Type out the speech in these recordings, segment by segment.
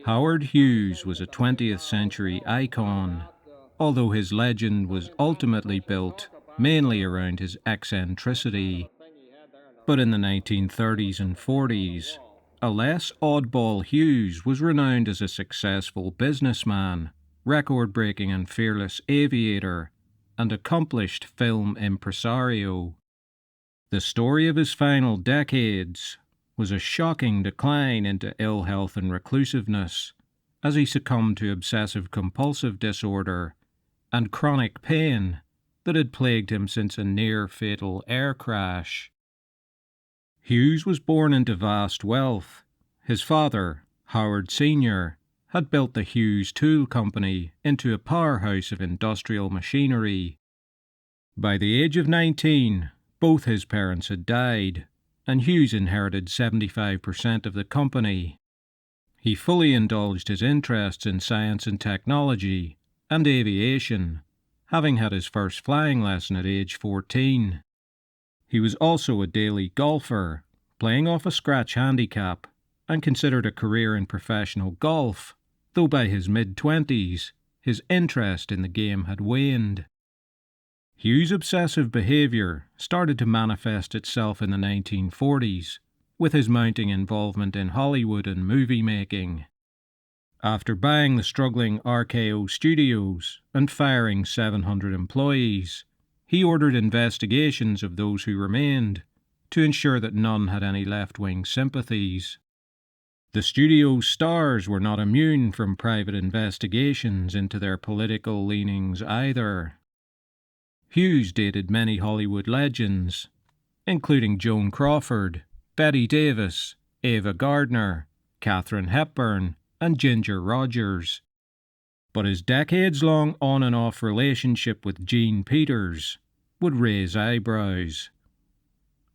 Howard Hughes was a 20th century icon, although his legend was ultimately built mainly around his eccentricity. But in the 1930s and 40s, a less oddball Hughes was renowned as a successful businessman, record-breaking and fearless aviator, and accomplished film impresario. The story of his final decades was a shocking decline into ill health and reclusiveness, as he succumbed to obsessive compulsive disorder and chronic pain that had plagued him since a near-fatal air crash. Hughes was born into vast wealth. His father, Howard Sr., had built the Hughes Tool Company into a powerhouse of industrial machinery. By the age of 19, both his parents had died, and Hughes inherited 75% of the company. He fully indulged his interests in science and technology and aviation, having had his first flying lesson at age 14. He was also a daily golfer, playing off a scratch handicap, and considered a career in professional golf, though by his mid-20s, his interest in the game had waned. Hughes' obsessive behaviour started to manifest itself in the 1940s, with his mounting involvement in Hollywood and movie making. After buying the struggling RKO Studios and firing 700 employees, he ordered investigations of those who remained, to ensure that none had any left-wing sympathies. The studio's stars were not immune from private investigations into their political leanings either. Hughes dated many Hollywood legends, including Joan Crawford, Bette Davis, Ava Gardner, Katharine Hepburn, and Ginger Rogers. But his decades-long on-and-off relationship with Jean Peters would raise eyebrows.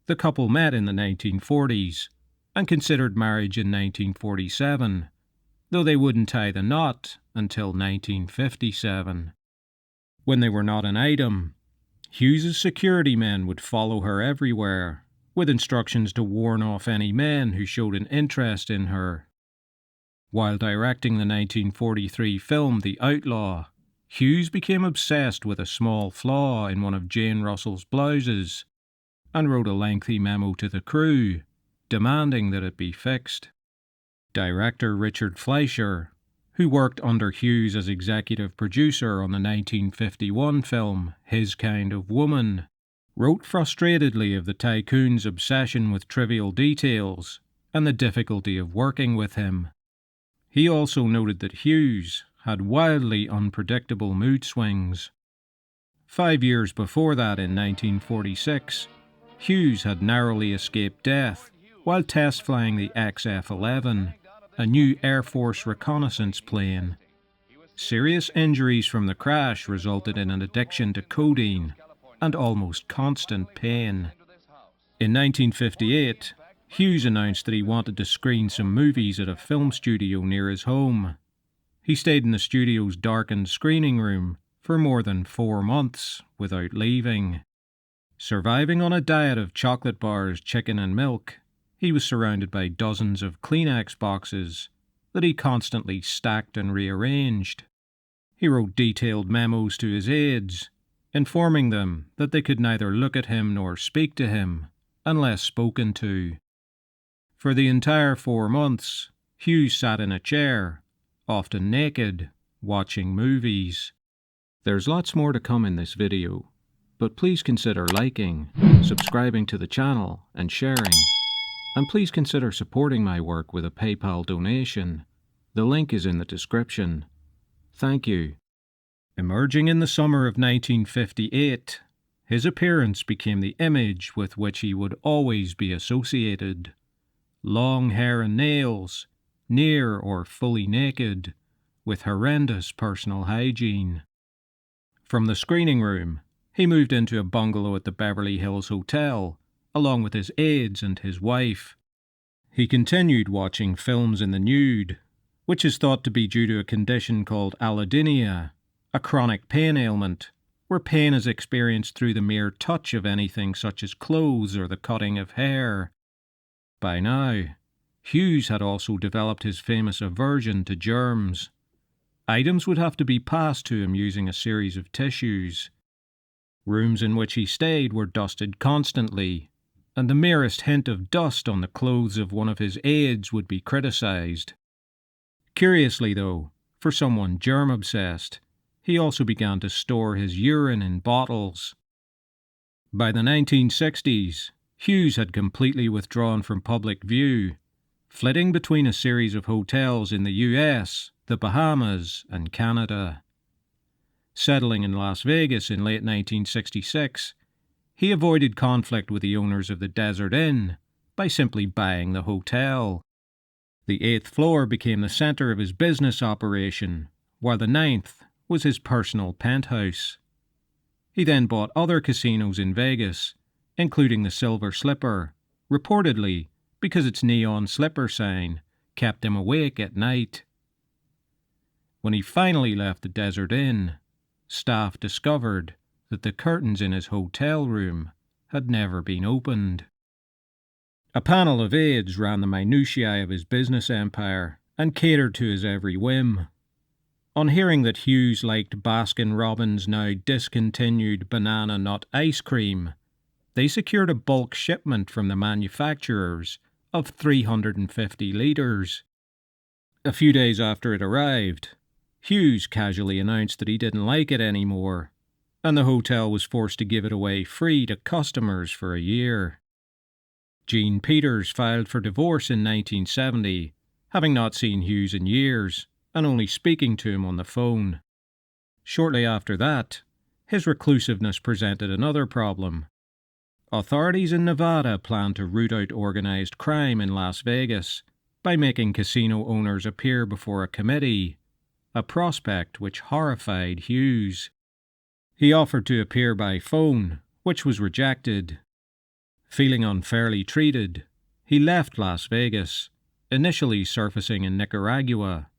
The couple met in the 1940s and considered marriage in 1947, though they wouldn't tie the knot until 1957. When they were not an item, Hughes' security men would follow her everywhere, with instructions to warn off any men who showed an interest in her. While directing the 1943 film The Outlaw, Hughes became obsessed with a small flaw in one of Jane Russell's blouses, and wrote a lengthy memo to the crew, demanding that it be fixed. Director Richard Fleischer, who worked under Hughes as executive producer on the 1951 film His Kind of Woman, wrote frustratedly of the tycoon's obsession with trivial details and the difficulty of working with him. He also noted that Hughes had wildly unpredictable mood swings. 5 years before that, in 1946, Hughes had narrowly escaped death while test flying the XF-11, a new Air Force reconnaissance plane. Serious injuries from the crash resulted in an addiction to codeine and almost constant pain. In 1958, Hughes announced that he wanted to screen some movies at a film studio near his home. He stayed in the studio's darkened screening room for more than 4 months without leaving. Surviving on a diet of chocolate bars, chicken and milk, he was surrounded by dozens of Kleenex boxes that he constantly stacked and rearranged. He wrote detailed memos to his aides, informing them that they could neither look at him nor speak to him unless spoken to. For the entire 4 months, Hughes sat in a chair, often naked, watching movies. There's lots more to come in this video, but please consider liking, subscribing to the channel and sharing. And please consider supporting my work with a PayPal donation. The link is in the description. Thank you. Emerging in the summer of 1958, his appearance became the image with which he would always be associated. Long hair and nails, near or fully naked, with horrendous personal hygiene. From the screening room, he moved into a bungalow at the Beverly Hills Hotel, along with his aides and his wife. He continued watching films in the nude, which is thought to be due to a condition called allodynia, a chronic pain ailment, where pain is experienced through the mere touch of anything such as clothes or the cutting of hair. By now, Hughes had also developed his famous aversion to germs. Items would have to be passed to him using a series of tissues. Rooms in which he stayed were dusted constantly, and the merest hint of dust on the clothes of one of his aides would be criticised. Curiously, though, for someone germ-obsessed, he also began to store his urine in bottles. By the 1960s, Hughes had completely withdrawn from public view, flitting between a series of hotels in the US, the Bahamas, and Canada. Settling in Las Vegas in late 1966, he avoided conflict with the owners of the Desert Inn by simply buying the hotel. The 8th floor became the center of his business operation, while the 9th was his personal penthouse. He then bought other casinos in Vegas, including the Silver Slipper, reportedly because its neon slipper sign kept him awake at night. When he finally left the Desert Inn, staff discovered that the curtains in his hotel room had never been opened. A panel of aides ran the minutiae of his business empire and catered to his every whim. On hearing that Hughes liked Baskin-Robbins' now discontinued banana nut ice cream, they secured a bulk shipment from the manufacturers of 350 litres. A few days after it arrived, Hughes casually announced that he didn't like it anymore, and the hotel was forced to give it away free to customers for a year. Jean Peters filed for divorce in 1970, having not seen Hughes in years and only speaking to him on the phone. Shortly after that, his reclusiveness presented another problem. Authorities in Nevada planned to root out organized crime in Las Vegas by making casino owners appear before a committee, a prospect which horrified Hughes. He offered to appear by phone, which was rejected. Feeling unfairly treated, he left Las Vegas, initially surfacing in Nicaragua.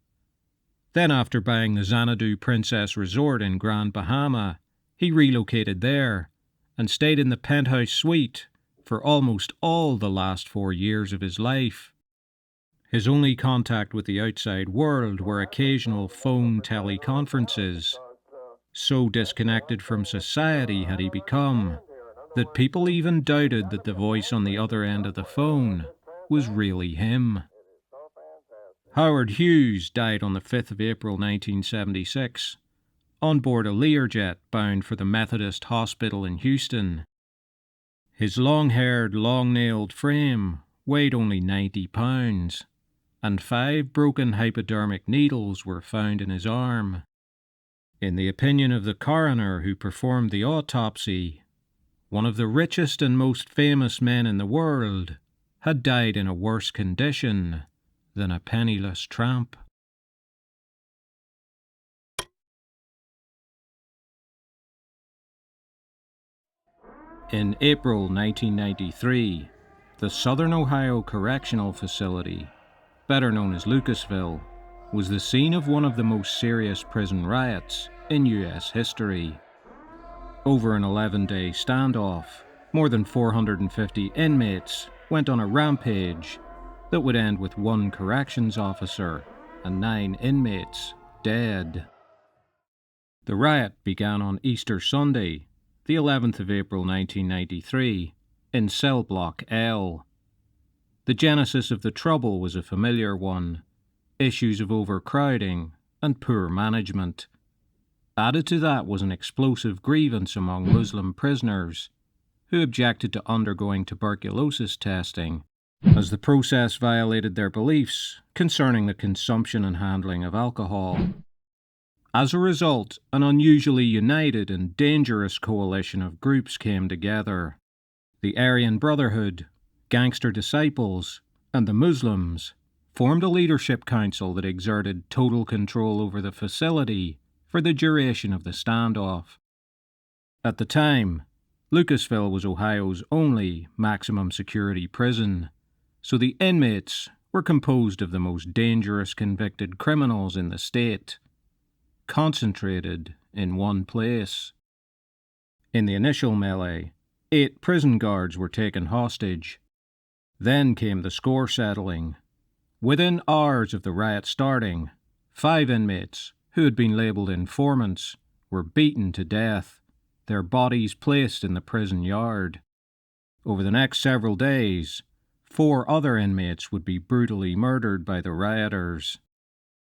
Then, after buying the Xanadu Princess Resort in Grand Bahama, he relocated there and stayed in the penthouse suite for almost all the last 4 years of his life. His only contact with the outside world were occasional phone teleconferences. So disconnected from society had he become that people even doubted that the voice on the other end of the phone was really him. Howard Hughes died on the 5th of April 1976, on board a Learjet bound for the Methodist Hospital in Houston. His long-haired, long-nailed frame weighed only 90 pounds, and 5 broken hypodermic needles were found in his arm. In the opinion of the coroner who performed the autopsy, one of the richest and most famous men in the world had died in a worse condition than a penniless tramp. In April 1993, the Southern Ohio Correctional Facility, better known as Lucasville, was the scene of one of the most serious prison riots in US history. Over an 11-day standoff, more than 450 inmates went on a rampage that would end with 1 corrections officer and 9 inmates dead. The riot began on Easter Sunday, the 11th of April 1993, in Cell Block L. The genesis of the trouble was a familiar one: issues of overcrowding and poor management. Added to that was an explosive grievance among Muslim prisoners, who objected to undergoing tuberculosis testing, as the process violated their beliefs concerning the consumption and handling of alcohol. As a result, an unusually united and dangerous coalition of groups came together. The Aryan Brotherhood, Gangster Disciples, and the Muslims formed a leadership council that exerted total control over the facility for the duration of the standoff. At the time, Lucasville was Ohio's only maximum security prison, so the inmates were composed of the most dangerous convicted criminals in the state, concentrated in one place. In the initial melee, 8 prison guards were taken hostage. Then came the score settling, Within hours of the riot starting, 5 inmates, who had been labelled informants, were beaten to death, their bodies placed in the prison yard. Over the next several days, 4 other inmates would be brutally murdered by the rioters.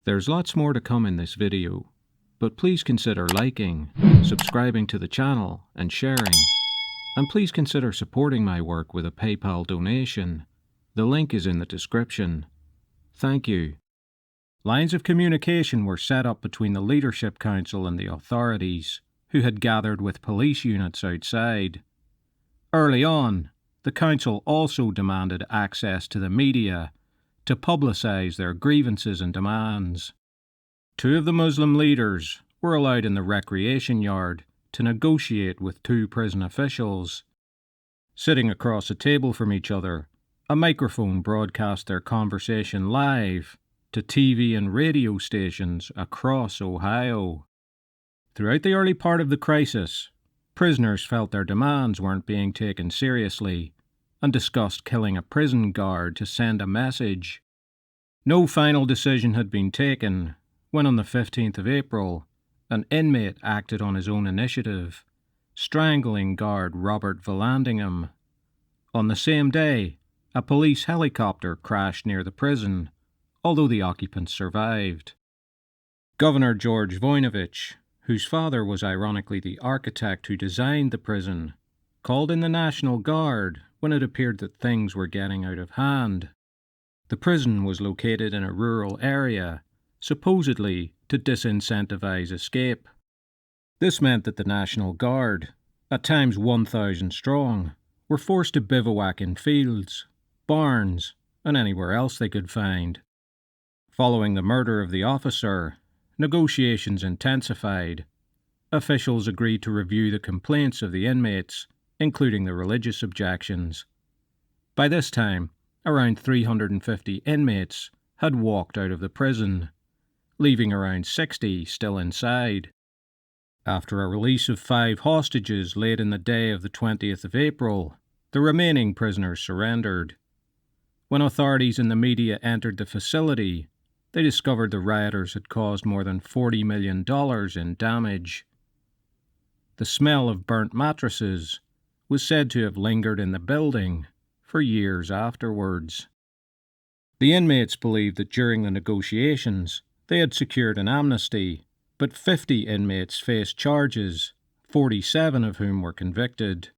There's lots more to come in this video, but please consider liking, subscribing to the channel, and sharing. And please consider supporting my work with a PayPal donation. The link is in the description. Thank you. Lines of communication were set up between the Leadership Council and the authorities, who had gathered with police units outside. Early on, the council also demanded access to the media to publicise their grievances and demands. 2 of the Muslim leaders were allowed in the recreation yard to negotiate with 2 prison officials. Sitting across a table from each other, a microphone broadcast their conversation live to TV and radio stations across Ohio. Throughout the early part of the crisis, prisoners felt their demands weren't being taken seriously and discussed killing a prison guard to send a message. No final decision had been taken when on the 15th of April, an inmate acted on his own initiative, strangling guard Robert Vallandigham. On the same day, a police helicopter crashed near the prison, although the occupants survived. Governor George Voinovich, whose father was ironically the architect who designed the prison, called in the National Guard when it appeared that things were getting out of hand. The prison was located in a rural area, supposedly to disincentivize escape. This meant that the National Guard, at times 1,000 strong, were forced to bivouac in fields, barns, and anywhere else they could find. Following the murder of the officer, negotiations intensified. Officials agreed to review the complaints of the inmates, including the religious objections. By this time, around 350 inmates had walked out of the prison, leaving around 60 still inside. After a release of 5 hostages late in the day of the 20th of April, the remaining prisoners surrendered. When authorities and the media entered the facility, they discovered the rioters had caused more than $40 million in damage. The smell of burnt mattresses was said to have lingered in the building for years afterwards. The inmates believed that during the negotiations they had secured an amnesty, but 50 inmates faced charges, 47 of whom were convicted.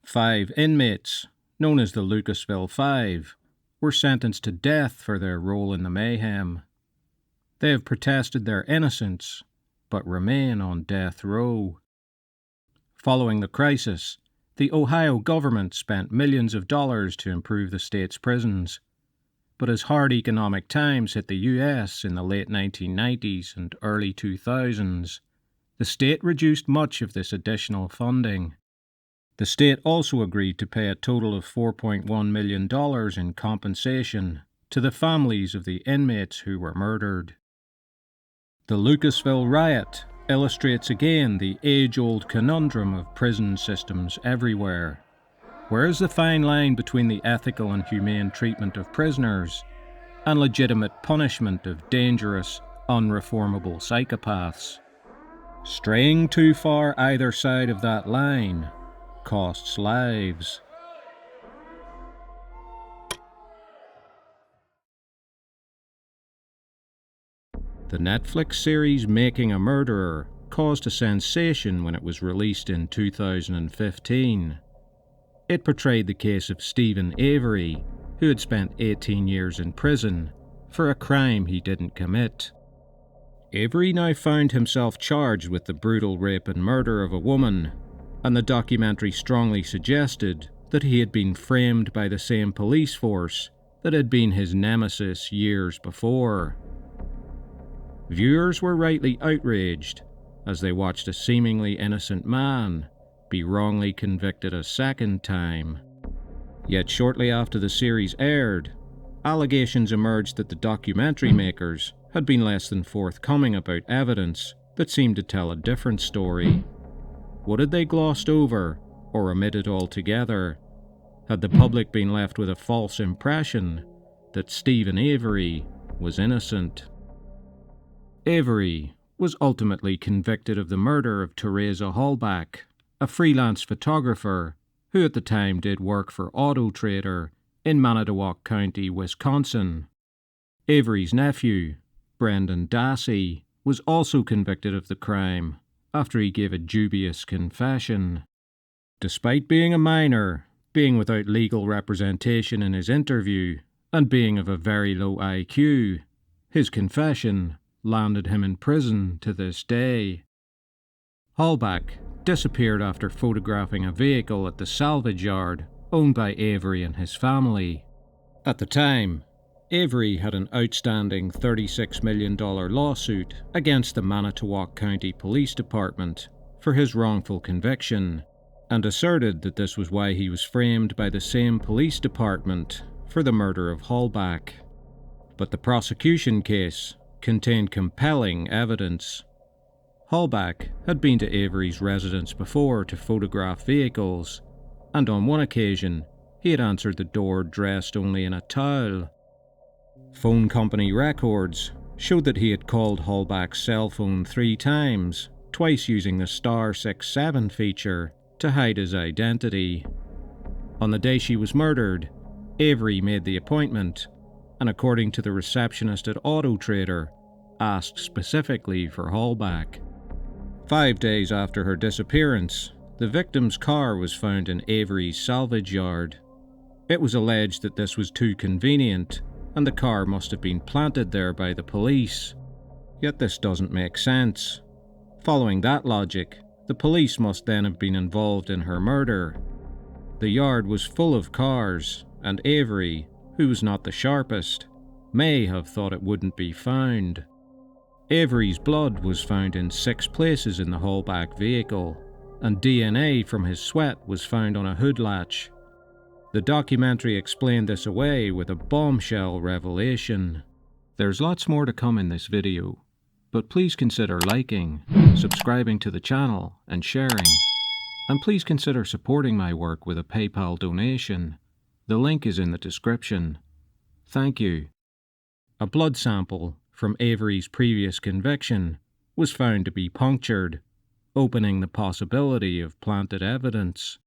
5 inmates, known as the Lucasville 5, were sentenced to death for their role in the mayhem. They have protested their innocence, but remain on death row. Following the crisis, the Ohio government spent millions of dollars to improve the state's prisons. But as hard economic times hit the US in the late 1990s and early 2000s, the state reduced much of this additional funding. The state also agreed to pay a total of $4.1 million in compensation to the families of the inmates who were murdered. The Lucasville riot illustrates again the age-old conundrum of prison systems everywhere. Where is the fine line between the ethical and humane treatment of prisoners and legitimate punishment of dangerous, unreformable psychopaths? Straying too far either side of that line costs lives. The Netflix series Making a Murderer caused a sensation when it was released in 2015. It portrayed the case of Stephen Avery, who had spent 18 years in prison for a crime he didn't commit. Avery now found himself charged with the brutal rape and murder of a woman, and the documentary strongly suggested that he had been framed by the same police force that had been his nemesis years before. Viewers were rightly outraged as they watched a seemingly innocent man be wrongly convicted a second time. Yet shortly after the series aired, allegations emerged that the documentary makers had been less than forthcoming about evidence that seemed to tell a different story. What had they glossed over or omitted altogether? Had the public been left with a false impression that Stephen Avery was innocent. Avery was ultimately convicted of the murder of Teresa Hallback, a freelance photographer who at the time did work for Auto Trader in Manitowoc County, Wisconsin. Avery's nephew, Brendan Dassey, was also convicted of the crime after he gave a dubious confession. Despite being a minor, being without legal representation in his interview, and being of a very low IQ, his confession landed him in prison to this day. Hallback disappeared after photographing a vehicle at the salvage yard owned by Avery and his family. At the time, Avery had an outstanding $36 million lawsuit against the Manitowoc County Police Department for his wrongful conviction, and asserted that this was why he was framed by the same police department for the murder of Hallback. But the prosecution case contained compelling evidence. Hallback had been to Avery's residence before to photograph vehicles, and on one occasion he had answered the door dressed only in a towel. Phone company records showed that he had called Hallback's cell phone 3 times, twice using the *67 feature to hide his identity. On the day she was murdered, Avery made the appointment, and according to the receptionist at Auto Trader, asked specifically for Hallback. 5 days after her disappearance, the victim's car was found in Avery's salvage yard. It was alleged that this was too convenient, and the car must have been planted there by the police. Yet this doesn't make sense. Following that logic, the police must then have been involved in her murder. The yard was full of cars, and Avery, who was not the sharpest, may have thought it wouldn't be found. Avery's blood was found in 6 places in the Hallback vehicle, and DNA from his sweat was found on a hood latch. The documentary explained this away with a bombshell revelation. There's lots more to come in this video, but please consider liking, subscribing to the channel, and sharing. And please consider supporting my work with a PayPal donation. The link is in the description. Thank you. A blood sample from Avery's previous conviction was found to be punctured, opening the possibility of planted evidence.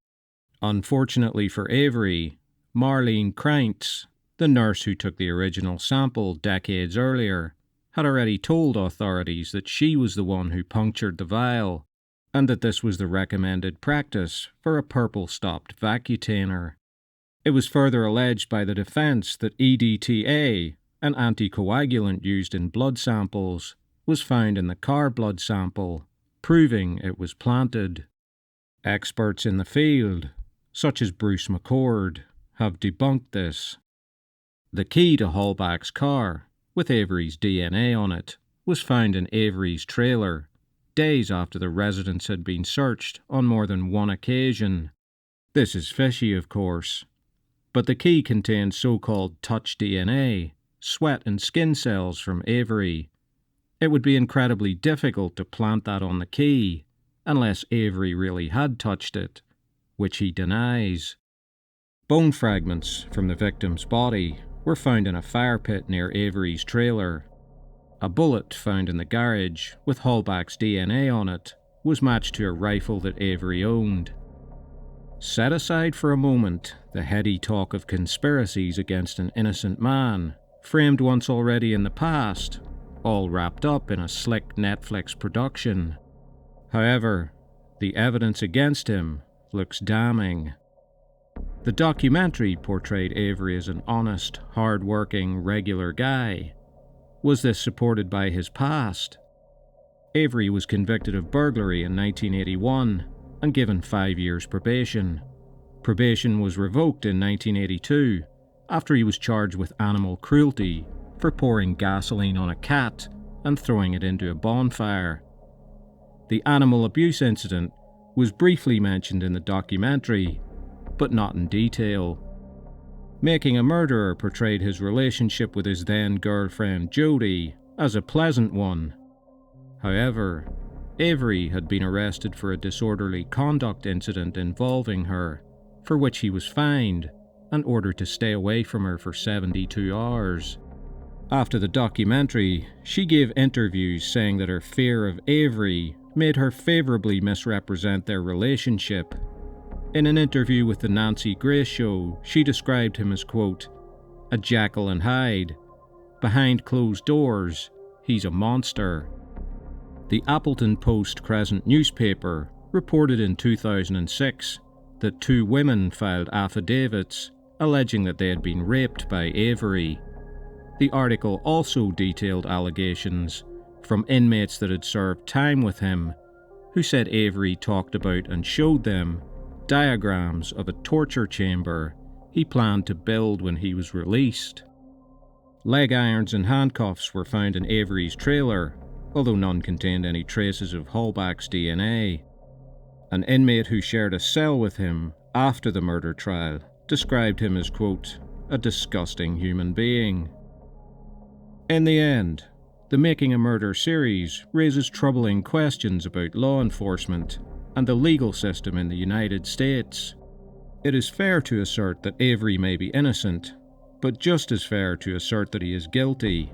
Unfortunately for Avery, Marlene Krantz, the nurse who took the original sample decades earlier, had already told authorities that she was the one who punctured the vial, and that this was the recommended practice for a purple-stopped Vacutainer. It was further alleged by the defense that EDTA, an anticoagulant used in blood samples, was found in the car blood sample, proving it was planted. Experts in the field, such as Bruce McCord, have debunked this. The key to Hallback's car, with Avery's DNA on it, was found in Avery's trailer, days after the residence had been searched on more than one occasion. This is fishy, of course, but the key contained so-called touch DNA, sweat and skin cells from Avery. It would be incredibly difficult to plant that on the key, unless Avery really had touched it, which he denies. Bone fragments from the victim's body were found in a fire pit near Avery's trailer. A bullet found in the garage with Hallback's DNA on it was matched to a rifle that Avery owned. Set aside for a moment the heady talk of conspiracies against an innocent man, framed once already in the past, all wrapped up in a slick Netflix production. However, the evidence against him looks damning. The documentary portrayed Avery as an honest, hard-working, regular guy. Was this supported by his past? Avery was convicted of burglary in 1981 and given 5 years probation. Probation was revoked in 1982 after he was charged with animal cruelty for pouring gasoline on a cat and throwing it into a bonfire. The animal abuse incident was briefly mentioned in the documentary, but not in detail. Making a Murderer portrayed his relationship with his then-girlfriend Jody as a pleasant one. However, Avery had been arrested for a disorderly conduct incident involving her, for which he was fined and ordered to stay away from her for 72 hours. After the documentary, she gave interviews saying that her fear of Avery made her favourably misrepresent their relationship. In an interview with the Nancy Grace Show, she described him as, quote, "a Jekyll and Hyde. Behind closed doors, he's a monster." The Appleton Post-Crescent newspaper reported in 2006 that 2 women filed affidavits alleging that they had been raped by Avery. The article also detailed allegations from inmates that had served time with him, who said Avery talked about and showed them diagrams of a torture chamber he planned to build when he was released. Leg irons and handcuffs were found in Avery's trailer, although none contained any traces of Hallback's DNA. An inmate who shared a cell with him after the murder trial described him as, quote, "a disgusting human being." In the end, the Making a Murder series raises troubling questions about law enforcement and the legal system in the United States. It is fair to assert that Avery may be innocent, but just as fair to assert that he is guilty.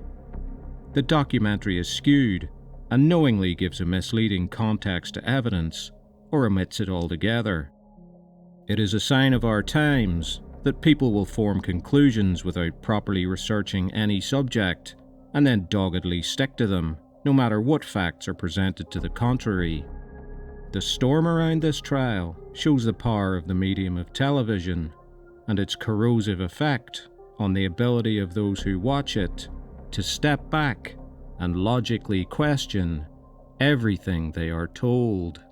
The documentary is skewed and knowingly gives a misleading context to evidence, or omits it altogether. It is a sign of our times that people will form conclusions without properly researching any subject, and then doggedly stick to them, no matter what facts are presented to the contrary. The storm around this trial shows the power of the medium of television, and its corrosive effect on the ability of those who watch it to step back and logically question everything they are told.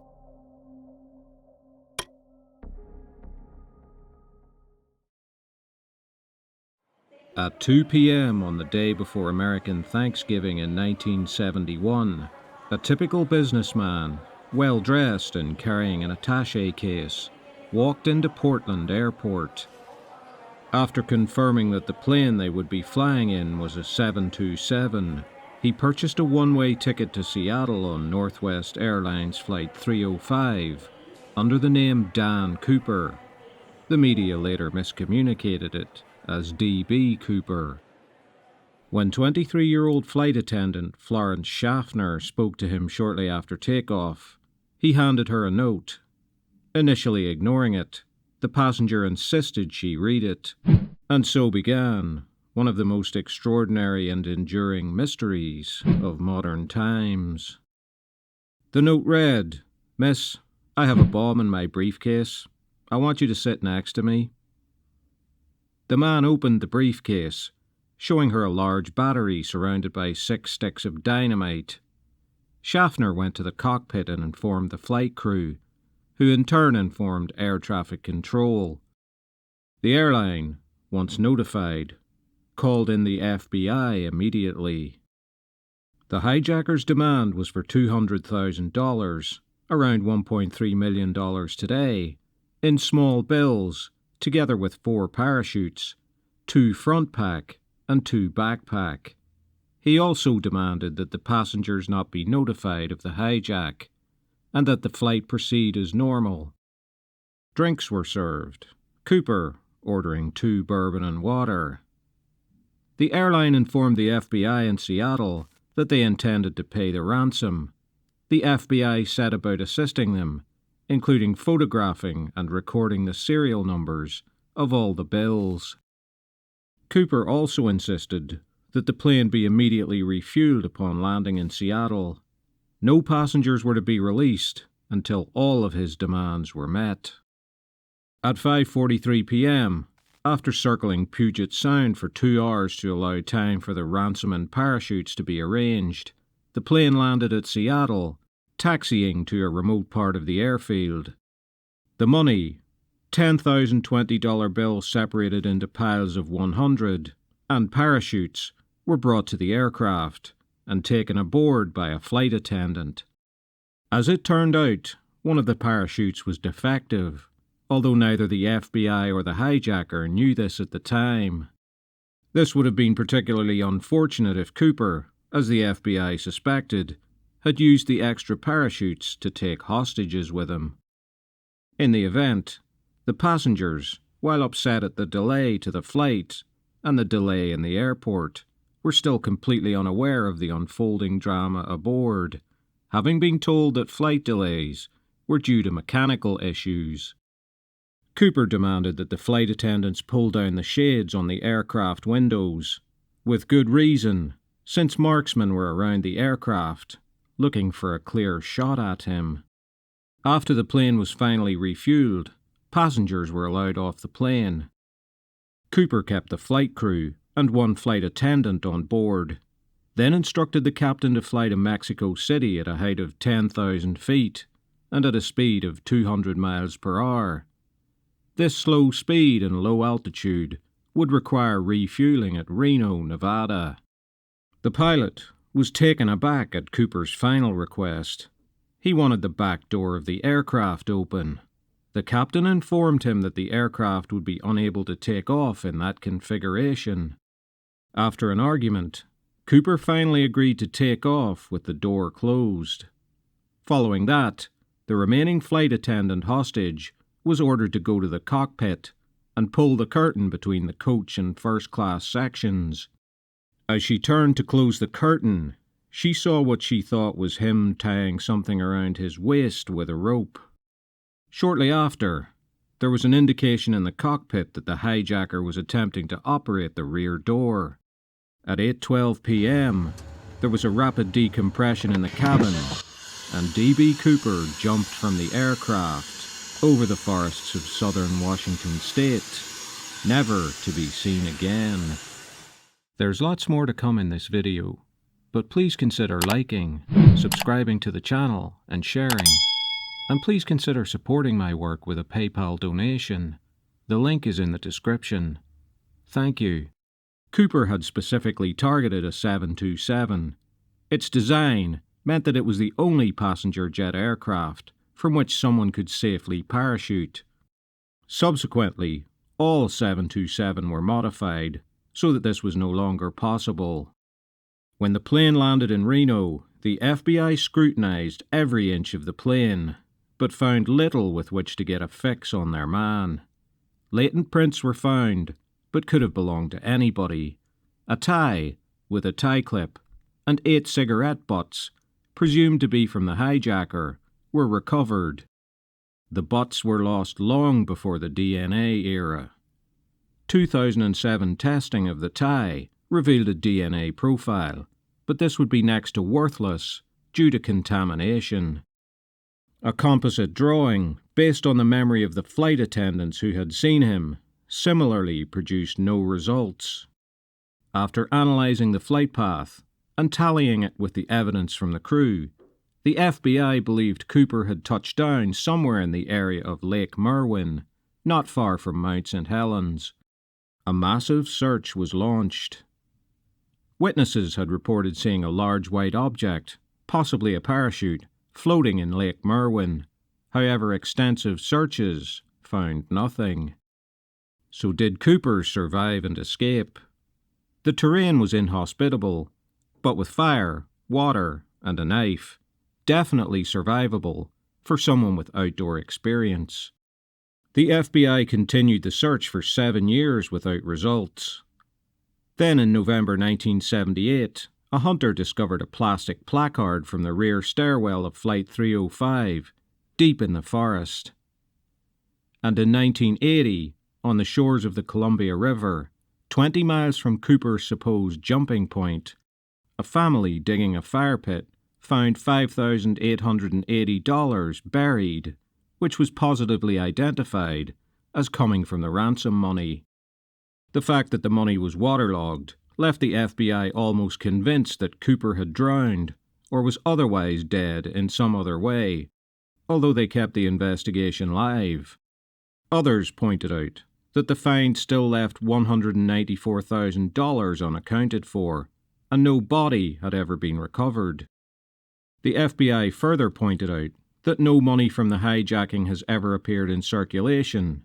At 2 p.m. on the day before American Thanksgiving in 1971, a typical businessman, well-dressed and carrying an attaché case, walked into Portland Airport. After confirming that the plane they would be flying in was a 727, he purchased a one-way ticket to Seattle on Northwest Airlines Flight 305 under the name Dan Cooper. The media later miscommunicated it as D.B. Cooper. When 23-year-old flight attendant Florence Schaffner spoke to him shortly after takeoff, he handed her a note. Initially ignoring it, the passenger insisted she read it, and so began one of the most extraordinary and enduring mysteries of modern times. The note read, "Miss, I have a bomb in my briefcase. I want you to sit next to me." The man opened the briefcase, showing her a large battery surrounded by 6 sticks of dynamite. Schaffner went to the cockpit and informed the flight crew, who in turn informed air traffic control. The airline, once notified, called in the FBI immediately. The hijackers' demand was for $200,000, around $1.3 million today, in small bills, together with 4 parachutes, 2 front pack and 2 backpack. He also demanded that the passengers not be notified of the hijack, and that the flight proceed as normal. Drinks were served, Cooper ordering 2 bourbon and water. The airline informed the FBI in Seattle that they intended to pay the ransom. The FBI set about assisting them, including photographing and recording the serial numbers of all the bills. Cooper also insisted that the plane be immediately refueled upon landing in Seattle. No passengers were to be released until all of his demands were met. At 5:43 p.m., after circling Puget Sound for 2 hours to allow time for the ransom and parachutes to be arranged, the plane landed at Seattle, taxiing to a remote part of the airfield. The money, 10,000 $20 bills separated into piles of 100, and parachutes, were brought to the aircraft and taken aboard by a flight attendant. As it turned out, one of the parachutes was defective, although neither the FBI or the hijacker knew this at the time. This would have been particularly unfortunate if Cooper, as the FBI suspected, had used the extra parachutes to take hostages with him. In the event, the passengers, while upset at the delay to the flight and the delay in the airport, were still completely unaware of the unfolding drama aboard, having been told that flight delays were due to mechanical issues. Cooper demanded that the flight attendants pull down the shades on the aircraft windows, with good reason, since marksmen were around the aircraft, looking for a clear shot at him. After the plane was finally refueled, passengers were allowed off the plane. Cooper kept the flight crew and one flight attendant on board, then instructed the captain to fly to Mexico City at a height of 10,000 feet and at a speed of 200 miles per hour. This slow speed and low altitude would require refueling at Reno, Nevada. The pilot was taken aback at Cooper's final request. He wanted the back door of the aircraft open. The captain informed him that the aircraft would be unable to take off in that configuration. After an argument, Cooper finally agreed to take off with the door closed. Following that, the remaining flight attendant hostage was ordered to go to the cockpit and pull the curtain between the coach and first-class sections. As she turned to close the curtain, she saw what she thought was him tying something around his waist with a rope. Shortly after, there was an indication in the cockpit that the hijacker was attempting to operate the rear door. At 8:12 p.m., there was a rapid decompression in the cabin, and D.B. Cooper jumped from the aircraft over the forests of southern Washington state, never to be seen again. There's lots more to come in this video, but please consider liking, subscribing to the channel, and sharing. And please consider supporting my work with a PayPal donation. The link is in the description. Thank you. Cooper had specifically targeted a 727. Its design meant that it was the only passenger jet aircraft from which someone could safely parachute. Subsequently, all 727 were modified so that this was no longer possible. When the plane landed in Reno, the FBI scrutinized every inch of the plane, but found little with which to get a fix on their man. Latent prints were found, but could have belonged to anybody. A tie, with a tie clip, and 8 cigarette butts, presumed to be from the hijacker, were recovered. The butts were lost long before the DNA era. 2007 testing of the tie revealed a DNA profile, but this would be next to worthless due to contamination. A composite drawing, based on the memory of the flight attendants who had seen him, similarly produced no results. After analysing the flight path and tallying it with the evidence from the crew, the FBI believed Cooper had touched down somewhere in the area of Lake Merwin, not far from Mount St. Helens. A massive search was launched. Witnesses had reported seeing a large white object, possibly a parachute, floating in Lake Merwin. However, extensive searches found nothing. So did Cooper survive and escape? The terrain was inhospitable, but with fire, water, and a knife, definitely survivable for someone with outdoor experience. The FBI continued the search for 7 years without results. Then in November 1978, a hunter discovered a plastic placard from the rear stairwell of Flight 305, deep in the forest. And in 1980, on the shores of the Columbia River, 20 miles from Cooper's supposed jumping point, a family digging a fire pit found $5,880 buried, which was positively identified as coming from the ransom money. The fact that the money was waterlogged left the FBI almost convinced that Cooper had drowned or was otherwise dead in some other way, although they kept the investigation live. Others pointed out that the find still left $194,000 unaccounted for, and no body had ever been recovered. The FBI further pointed out that no money from the hijacking has ever appeared in circulation.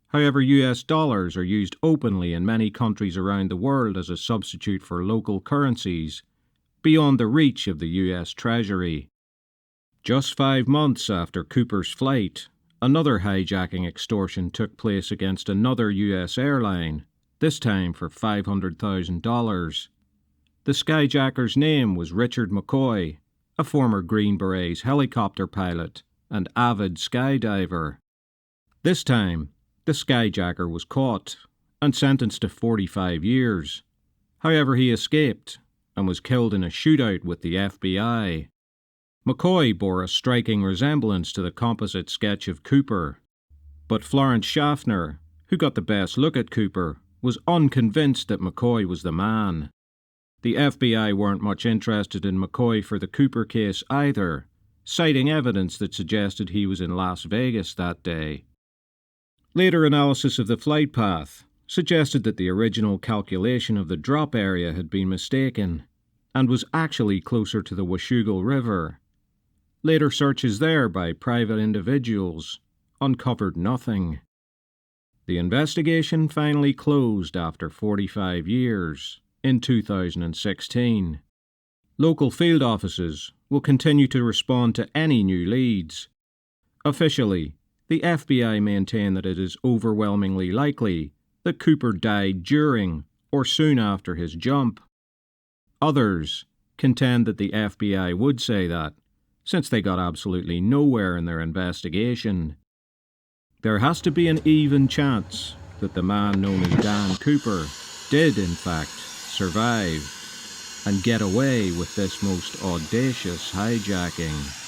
However, US dollars are used openly in many countries around the world as a substitute for local currencies, beyond the reach of the US Treasury. Just 5 months after Cooper's flight, another hijacking extortion took place against another US airline, this time for $500,000. The skyjacker's name was Richard McCoy, a former Green Berets helicopter pilot and avid skydiver. This time, the skyjacker was caught and sentenced to 45 years. However, he escaped and was killed in a shootout with the FBI. McCoy bore a striking resemblance to the composite sketch of Cooper, but Florence Schaffner, who got the best look at Cooper, was unconvinced that McCoy was the man. The FBI weren't much interested in McCoy for the Cooper case either, citing evidence that suggested he was in Las Vegas that day. Later analysis of the flight path suggested that the original calculation of the drop area had been mistaken and was actually closer to the Washougal River. Later searches there by private individuals uncovered nothing. The investigation finally closed after 45 years in 2016. Local field offices will continue to respond to any new leads. Officially, the FBI maintain that it is overwhelmingly likely that Cooper died during or soon after his jump. Others contend that the FBI would say that, since they got absolutely nowhere in their investigation. There has to be an even chance that the man known as Dan Cooper did, in fact, survive and get away with this most audacious hijacking.